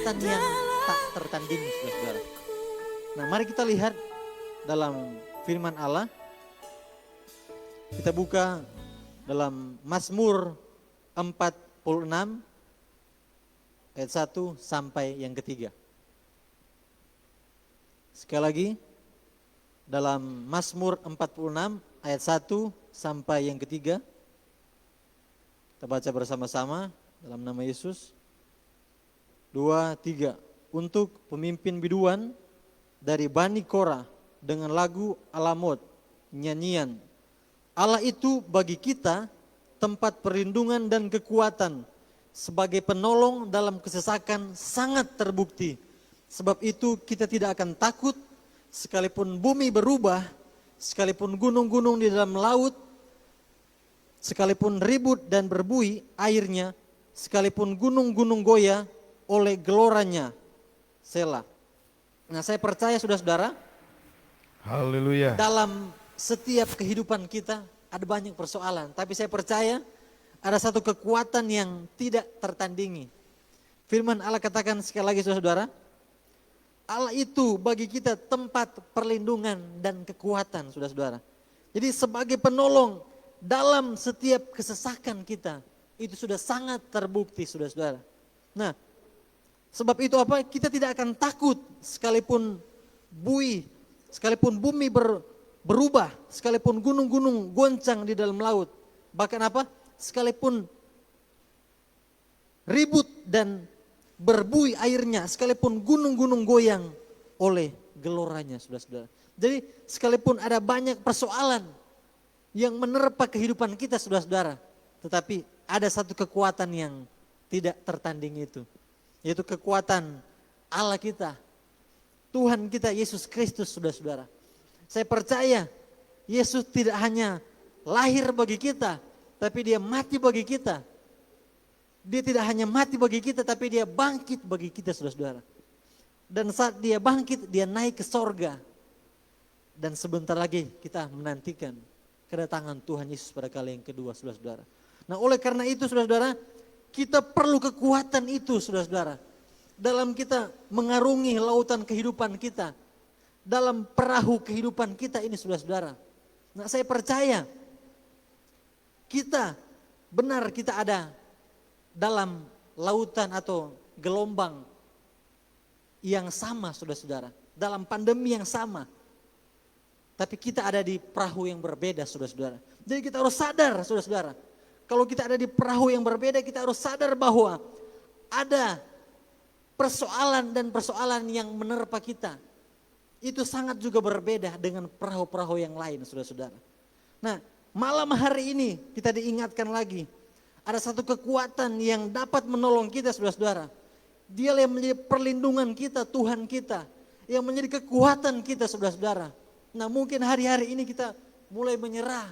kekuatan yang tak tertandingi, saudara-saudara. Nah, mari kita lihat dalam firman Allah. Kita buka dalam Mazmur 46 ayat 1 sampai yang ketiga. Sekali lagi, dalam Mazmur 46 ayat 1 sampai yang ketiga. Kita baca bersama-sama dalam nama Yesus. 2, 3. Untuk pemimpin biduan dari Bani Korah dengan lagu Alamot, nyanyian. Allah itu bagi kita tempat perlindungan dan kekuatan, sebagai penolong dalam kesesakan sangat terbukti. Sebab itu kita tidak akan takut, sekalipun bumi berubah, sekalipun gunung-gunung di dalam laut, sekalipun ribut dan berbuih airnya, sekalipun gunung-gunung goyah oleh geloranya. Selah. Nah, saya percaya saudara-saudara, Haleluya. dalam setiap kehidupan kita ada banyak persoalan, tapi saya percaya ada satu kekuatan yang tidak tertandingi. Firman Allah katakan sekali lagi saudara, Allah itu bagi kita tempat perlindungan dan kekuatan, saudara-saudara. Jadi sebagai penolong dalam setiap kesesakan kita, itu sudah sangat terbukti, saudara-saudara. Nah, sebab itu apa? Kita tidak akan takut sekalipun sekalipun bumi berubah, sekalipun gunung-gunung goncang di dalam laut. Bahkan apa? Sekalipun ribut dan berbuih airnya, sekalipun gunung-gunung goyang oleh geloranya, saudara-saudara. Jadi sekalipun ada banyak persoalan yang menerpa kehidupan kita, saudara-saudara, tetapi ada satu kekuatan yang tidak tertanding itu, yaitu kekuatan Allah kita, Tuhan kita Yesus Kristus, saudara-saudara. Saya percaya Yesus tidak hanya lahir bagi kita, tapi dia mati bagi kita. Dia tidak hanya mati bagi kita, tapi dia bangkit bagi kita, saudara-saudara. Dan saat dia bangkit, dia naik ke sorga. Dan sebentar lagi kita menantikan kedatangan Tuhan Yesus pada kali yang kedua, saudara-saudara. Nah, oleh karena itu, saudara-saudara, kita perlu kekuatan itu, saudara-saudara. Dalam kita mengarungi lautan kehidupan kita, dalam perahu kehidupan kita ini, saudara-saudara. Nah, saya percaya kita ada dalam lautan atau gelombang yang sama, saudara-saudara. Dalam pandemi yang sama. Tapi kita ada di perahu yang berbeda, saudara-saudara. Jadi kita harus sadar, saudara-saudara. Kalau kita ada di perahu yang berbeda, kita harus sadar bahwa ada persoalan dan persoalan yang menerpa kita. Itu sangat juga berbeda dengan perahu-perahu yang lain, saudara-saudara. Nah, malam hari ini kita diingatkan lagi, ada satu kekuatan yang dapat menolong kita, saudara-saudara. Dia yang menjadi perlindungan kita, Tuhan kita, yang menjadi kekuatan kita, saudara-saudara. Nah, mungkin hari-hari ini kita mulai menyerah,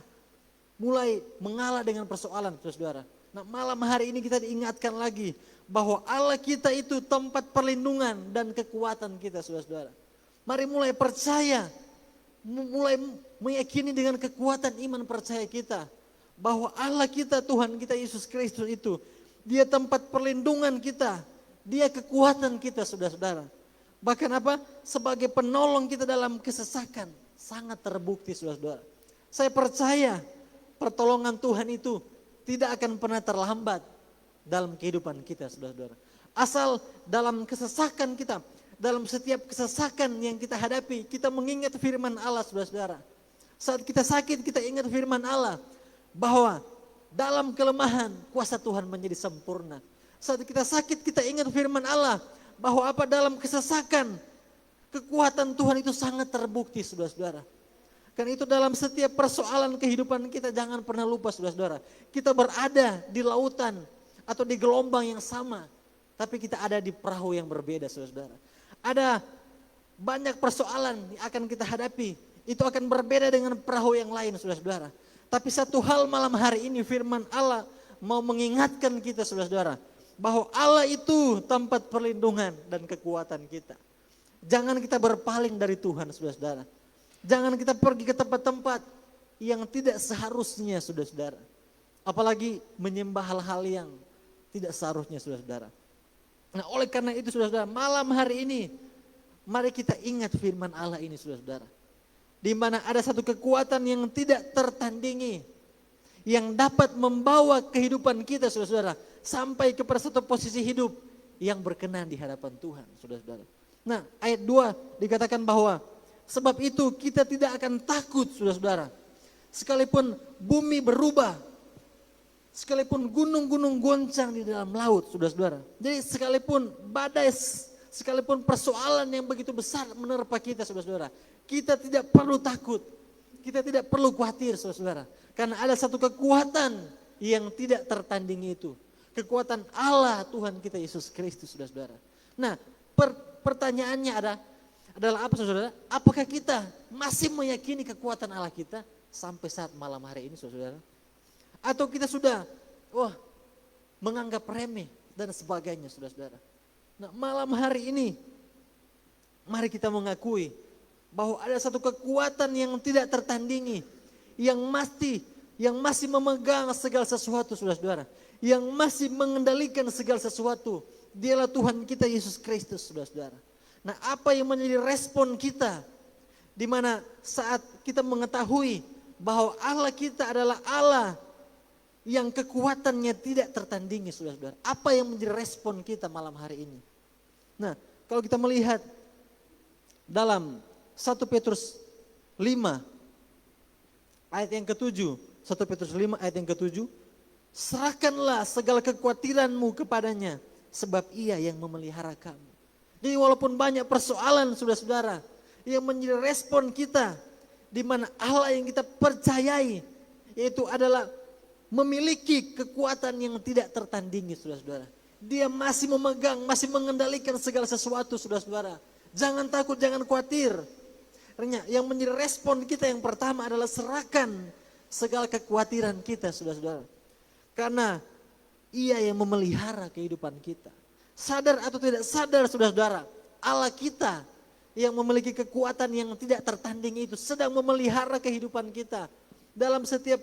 mulai mengalah dengan persoalan, saudara-saudara. Nah, malam hari ini kita diingatkan lagi bahwa Allah kita itu tempat perlindungan dan kekuatan kita, saudara-saudara. Mari mulai percaya, mulai meyakini dengan kekuatan iman percaya kita, bahwa Allah kita, Tuhan kita Yesus Kristus itu, dia tempat perlindungan kita, dia kekuatan kita, saudara-saudara. Bahkan apa? Sebagai penolong kita dalam kesesakan, sangat terbukti, saudara-saudara. Saya percaya pertolongan Tuhan itu tidak akan pernah terlambat dalam kehidupan kita, saudara-saudara. Asal dalam kesesakan kita, dalam setiap kesesakan yang kita hadapi, kita mengingat firman Allah, saudara-saudara. Saat kita sakit, kita ingat firman Allah, bahwa dalam kelemahan kuasa Tuhan menjadi sempurna. Saat kita sakit, kita ingat firman Allah, bahwa apa? Dalam kesesakan, kekuatan Tuhan itu sangat terbukti, saudara-saudara. Karena itu dalam setiap persoalan kehidupan kita, jangan pernah lupa, saudara-saudara. Kita berada di lautan atau di gelombang yang sama, tapi kita ada di perahu yang berbeda, saudara-saudara. Ada banyak persoalan yang akan kita hadapi, itu akan berbeda dengan perahu yang lain, saudara-saudara. Tapi satu hal malam hari ini firman Allah mau mengingatkan kita, saudara-saudara, bahwa Allah itu tempat perlindungan dan kekuatan kita. Jangan kita berpaling dari Tuhan, saudara-saudara. Jangan kita pergi ke tempat-tempat yang tidak seharusnya, saudara-saudara. Apalagi menyembah hal-hal yang tidak seharusnya, saudara-saudara. Nah oleh karena itu saudara-saudara, malam hari ini mari kita ingat firman Allah ini saudara-saudara. Di mana ada satu kekuatan yang tidak tertandingi, yang dapat membawa kehidupan kita saudara-saudara sampai kepada satu posisi hidup yang berkenan di hadapan Tuhan saudara-saudara. Nah ayat 2 dikatakan bahwa sebab itu kita tidak akan takut saudara-saudara. Sekalipun bumi berubah, sekalipun gunung-gunung goncang di dalam laut saudara-saudara. Jadi sekalipun badai, sekalipun persoalan yang begitu besar menerpa kita saudara-saudara, kita tidak perlu takut, kita tidak perlu khawatir saudara-saudara. Karena ada satu kekuatan yang tidak tertandingi itu. Kekuatan Allah Tuhan kita Yesus Kristus saudara-saudara. Nah pertanyaannya adalah apa saudara? Apakah kita masih meyakini kekuatan Allah kita sampai saat malam hari ini saudara? Atau kita sudah menganggap remeh dan sebagainya saudara-saudara. Nah malam hari ini mari kita mengakui bahwa ada satu kekuatan yang tidak tertandingi, yang masih memegang segala sesuatu saudara-saudara, yang masih mengendalikan segala sesuatu. Dialah Tuhan kita Yesus Kristus saudara-saudara. Nah apa yang menjadi respon kita di mana saat kita mengetahui bahwa Allah kita adalah Allah yang kekuatannya tidak tertandingi saudara-saudara. Apa yang menjadi respon kita malam hari ini? Nah kalau kita melihat dalam 1 Petrus 5 ayat yang ke-7, 1 Petrus 5 ayat yang ke-7, serahkanlah segala kekhawatiranmu kepadanya sebab ia yang memelihara kamu. Jadi walaupun banyak persoalan saudara-saudara yang menjadi respon kita, di mana Allah yang kita percayai yaitu adalah memiliki kekuatan yang tidak tertandingi saudara-saudara. Dia masih memegang, masih mengendalikan segala sesuatu saudara-saudara. Jangan takut, jangan khawatir. Yang menjadi respon kita yang pertama adalah serahkan segala kekhawatiran kita saudara-saudara. Karena Ia yang memelihara kehidupan kita. Sadar atau tidak sadar saudara-saudara, Allah kita yang memiliki kekuatan yang tidak tertanding itu sedang memelihara kehidupan kita. Dalam setiap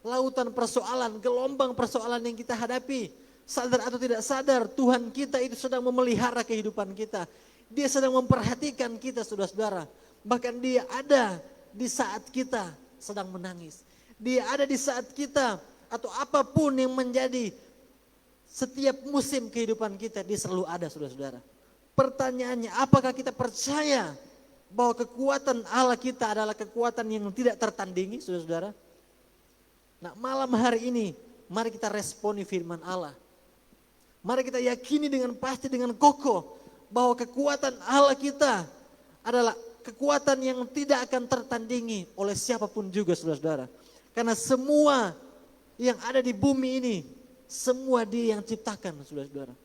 lautan persoalan, gelombang persoalan yang kita hadapi, sadar atau tidak sadar, Tuhan kita itu sedang memelihara kehidupan kita. Dia sedang memperhatikan kita saudara-saudara. Bahkan dia ada di saat kita sedang menangis. Dia ada di saat kita atau apapun yang menjadi setiap musim kehidupan kita, dia selalu ada saudara-saudara. Pertanyaannya, apakah kita percaya bahwa kekuatan Allah kita adalah kekuatan yang tidak tertandingi saudara-saudara? Nah malam hari ini mari kita responi firman Allah. Mari kita yakini dengan pasti, dengan kokoh bahwa kekuatan Allah kita adalah kekuatan yang tidak akan tertandingi oleh siapapun juga saudara-saudara. Karena semua yang ada di bumi ini, semua Dia yang ciptakan saudara-saudara.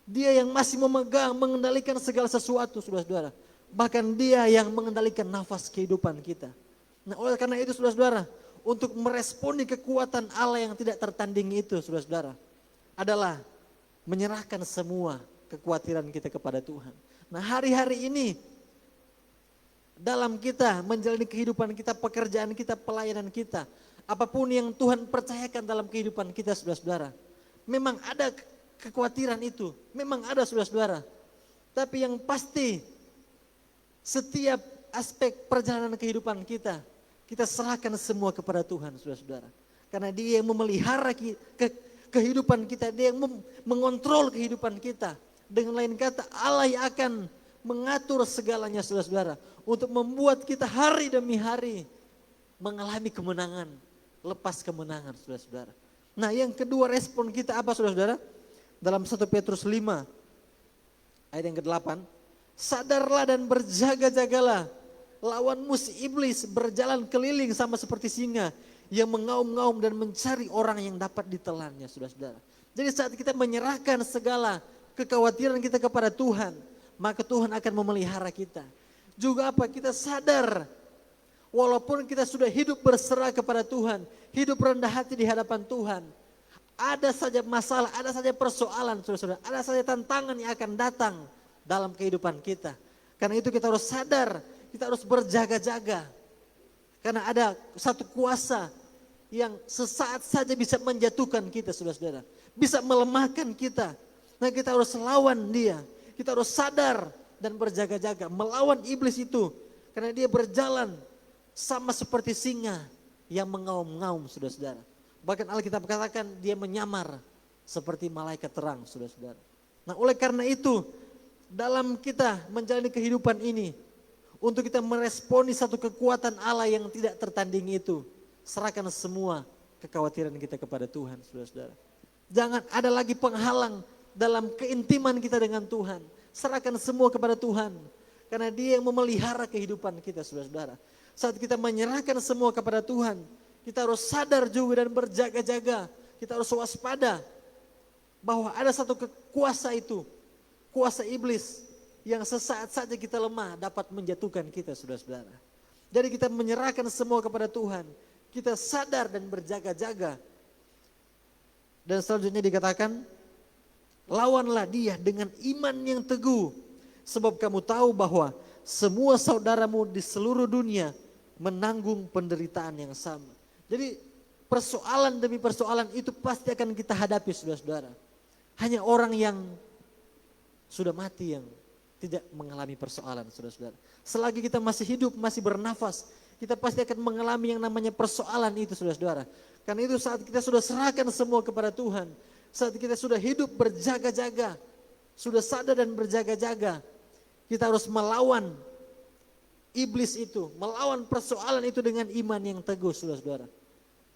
Dia yang masih memegang, mengendalikan segala sesuatu saudara-saudara. Bahkan Dia yang mengendalikan nafas kehidupan kita. Nah oleh karena itu saudara-saudara, untuk meresponi kekuatan Allah yang tidak tertandingi itu saudara-saudara, adalah menyerahkan semua kekhawatiran kita kepada Tuhan. Nah hari-hari ini dalam kita menjalani kehidupan kita, pekerjaan kita, pelayanan kita, apapun yang Tuhan percayakan dalam kehidupan kita saudara-saudara, memang ada kekhawatiran itu, memang ada saudara-saudara. Tapi yang pasti setiap aspek perjalanan kehidupan kita, kita serahkan semua kepada Tuhan saudara-saudara. Karena Dia yang memelihara kehidupan kita, Dia yang mengontrol kehidupan kita. Dengan lain kata, Allah yang akan mengatur segalanya saudara-saudara. Untuk membuat kita hari demi hari mengalami kemenangan, lepas kemenangan saudara-saudara. Nah yang kedua respon kita apa saudara-saudara? Dalam 1 Petrus 5 ayat yang ke-8. Sadarlah dan berjaga-jagalah, lawan musuh iblis berjalan keliling sama seperti singa yang mengaum-ngaum dan mencari orang yang dapat ditelannya saudara-saudara. Jadi saat kita menyerahkan segala kekhawatiran kita kepada Tuhan, maka Tuhan akan memelihara kita. Juga apa? Kita sadar walaupun kita sudah hidup berserah kepada Tuhan, hidup rendah hati di hadapan Tuhan, ada saja masalah, ada saja persoalan saudara-saudara, ada saja tantangan yang akan datang dalam kehidupan kita. Karena itu kita harus sadar, kita harus berjaga-jaga. Karena ada satu kuasa yang sesaat saja bisa menjatuhkan kita saudara-saudara, bisa melemahkan kita. Nah kita harus lawan dia, kita harus sadar dan berjaga-jaga melawan iblis itu. Karena dia berjalan sama seperti singa yang mengaum-ngaum, saudara-saudara. Bahkan Alkitab katakan dia menyamar seperti malaikat terang, saudara-saudara. Nah oleh karena itu, dalam kita menjalani kehidupan ini, untuk kita meresponi satu kekuatan Allah yang tidak tertandingi itu, serahkan semua kekhawatiran kita kepada Tuhan, saudara-saudara. Jangan ada lagi penghalang dalam keintiman kita dengan Tuhan. Serahkan semua kepada Tuhan. Karena dia yang memelihara kehidupan kita, saudara-saudara. Saat kita menyerahkan semua kepada Tuhan, kita harus sadar juga dan berjaga-jaga. Kita harus waspada bahwa ada satu kuasa itu, kuasa iblis yang sesaat saja kita lemah dapat menjatuhkan kita, saudara-saudara. Jadi kita menyerahkan semua kepada Tuhan. Kita sadar dan berjaga-jaga. Dan selanjutnya dikatakan, lawanlah dia dengan iman yang teguh. Sebab kamu tahu bahwa semua saudaramu di seluruh dunia menanggung penderitaan yang sama. Jadi persoalan demi persoalan itu pasti akan kita hadapi, saudara-saudara. Hanya orang yang sudah mati yang tidak mengalami persoalan, saudara-saudara. Selagi kita masih hidup, masih bernafas, kita pasti akan mengalami yang namanya persoalan itu, saudara-saudara. Karena itu saat kita sudah serahkan semua kepada Tuhan, saat kita sudah hidup berjaga-jaga, sudah sadar dan berjaga-jaga, kita harus melawan iblis itu, melawan persoalan itu dengan iman yang teguh, saudara-saudara.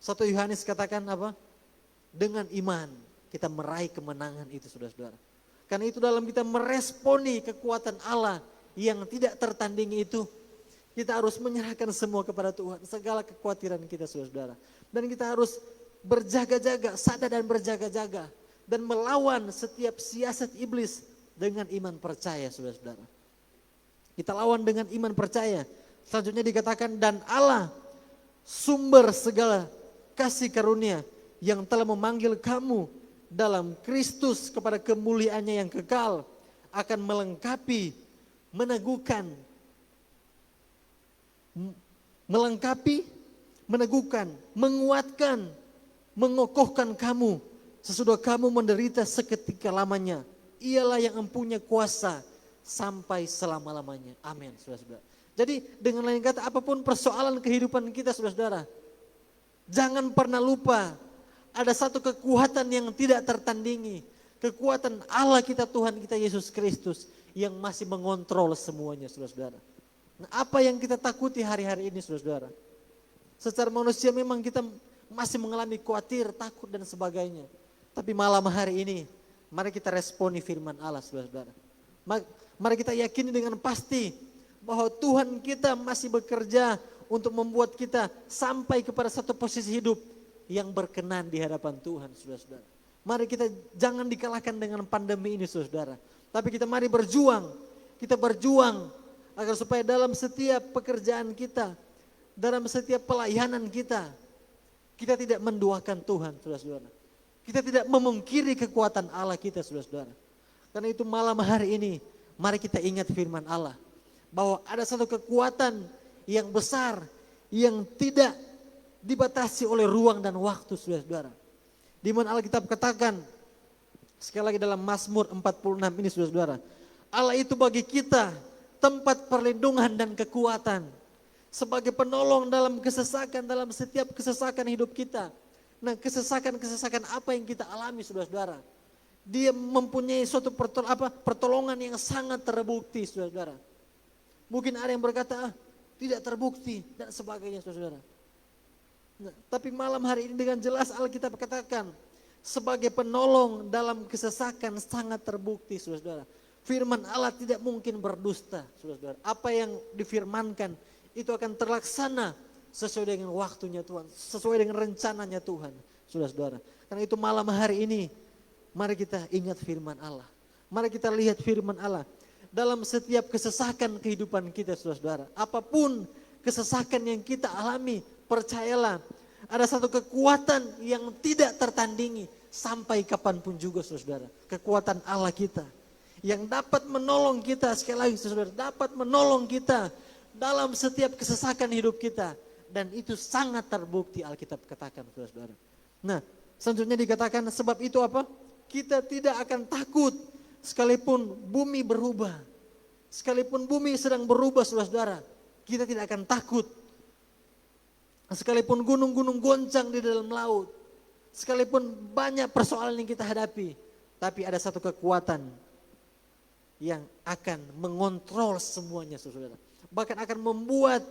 1 Yohanes katakan apa? Dengan iman kita meraih kemenangan itu, saudara-saudara. Karena itu dalam kita meresponi kekuatan Allah yang tidak tertandingi itu, kita harus menyerahkan semua kepada Tuhan, segala kekhawatiran kita, saudara-saudara. Dan kita harus berjaga-jaga, sadar dan berjaga-jaga. Dan melawan setiap siasat iblis dengan iman percaya, saudara-saudara. Kita lawan dengan iman percaya. Selanjutnya dikatakan, dan Allah sumber segala kasih karunia yang telah memanggil kamu dalam Kristus kepada kemuliaannya yang kekal, akan melengkapi, meneguhkan, menguatkan, mengokohkan kamu sesudah kamu menderita seketika lamanya. Ialah yang mempunyai kuasa sampai selama-lamanya. Amin, saudara-saudara. Jadi dengan lain kata, apapun persoalan kehidupan kita, saudara-saudara, jangan pernah lupa ada satu kekuatan yang tidak tertandingi. Kekuatan Allah kita, Tuhan kita Yesus Kristus yang masih mengontrol semuanya, saudara-saudara. Nah, apa yang kita takuti hari-hari ini, saudara-saudara? Secara manusia memang kita masih mengalami khawatir, takut dan sebagainya. Tapi malam hari ini, mari kita responi firman Allah, saudara-saudara. Mari kita yakini dengan pasti bahwa Tuhan kita masih bekerja untuk membuat kita sampai kepada satu posisi hidup yang berkenan di hadapan Tuhan, saudara-saudara. Mari kita jangan dikalahkan dengan pandemi ini, saudara. Tapi kita mari berjuang. Kita berjuang agar supaya dalam setiap pekerjaan kita, dalam setiap pelayanan kita, kita tidak menduakan Tuhan, saudara-saudara. Kita tidak memungkiri kekuatan Allah kita, saudara-saudara. Karena itu malam hari ini, mari kita ingat firman Allah. Bahwa ada satu kekuatan yang besar, yang tidak dibatasi oleh ruang dan waktu, saudara-saudara. Di mana Alkitab katakan, sekali lagi dalam Mazmur 46 ini, saudara-saudara. Allah itu bagi kita tempat perlindungan dan kekuatan. Sebagai penolong dalam kesesakan, dalam setiap kesesakan hidup kita. Nah, kesesakan-kesesakan apa yang kita alami, saudara-saudara. Dia mempunyai suatu pertolongan yang sangat terbukti, saudara-saudara. Mungkin ada yang berkata, tidak terbukti dan sebagainya, saudara-saudara. Nah, tapi malam hari ini dengan jelas Alkitab katakan, sebagai penolong dalam kesesakan sangat terbukti, saudara-saudara. Firman Allah tidak mungkin berdusta, saudara-saudara. Apa yang difirmankan itu akan terlaksana sesuai dengan waktunya Tuhan, sesuai dengan rencananya Tuhan, saudara-saudara. Karena itu malam hari ini, mari kita ingat firman Allah. Mari kita lihat firman Allah. Dalam setiap kesesakan kehidupan kita, saudara-saudara. Apapun kesesakan yang kita alami, percayalah, ada satu kekuatan yang tidak tertandingi sampai kapanpun juga, saudara-saudara. Kekuatan Allah kita yang dapat menolong kita, sekali lagi saudara, dapat menolong kita dalam setiap kesesakan hidup kita. Dan itu sangat terbukti Alkitab katakan, saudara-saudara. Nah, selanjutnya dikatakan sebab itu apa? kita tidak akan takut sekalipun bumi berubah. Sekalipun bumi sedang berubah saudara-saudara, kita tidak akan takut. Sekalipun gunung-gunung goncang di dalam laut, sekalipun banyak persoalan yang kita hadapi, tapi ada satu kekuatan yang akan mengontrol semuanya saudara-saudara. Bahkan akan membuat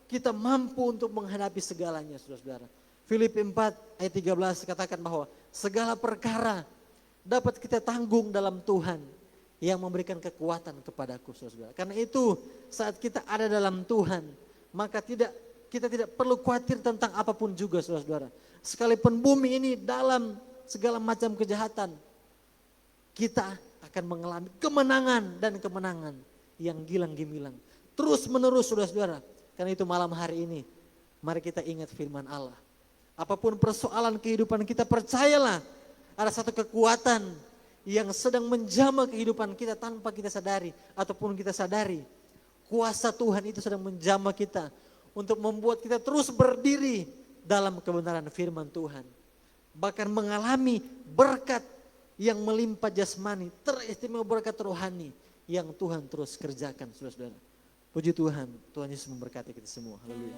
kita mampu untuk menghadapi segalanya saudara-saudara. Filipi 4 ayat 13 katakan bahwa segala perkara dapat kita tanggung dalam Tuhan yang memberikan kekuatan kepadaku saudara-saudara. Karena itu saat kita ada dalam Tuhan, maka kita tidak perlu khawatir tentang apapun juga saudara-saudara. Sekalipun bumi ini dalam segala macam kejahatan, kita akan mengalami kemenangan dan kemenangan yang gilang gemilang. Terus menerus saudara-saudara. Karena itu malam hari ini, mari kita ingat firman Allah. Apapun persoalan kehidupan kita, percayalah ada satu kekuatan yang sedang menjamah kehidupan kita tanpa kita sadari ataupun kita sadari. Kuasa Tuhan itu sedang menjamah kita untuk membuat kita terus berdiri dalam kebenaran firman Tuhan. Bahkan mengalami berkat yang melimpah jasmani, teristimewa berkat rohani yang Tuhan terus kerjakan saudara-saudara. Puji Tuhan, Tuhan Yesus memberkati kita semua. Haleluya.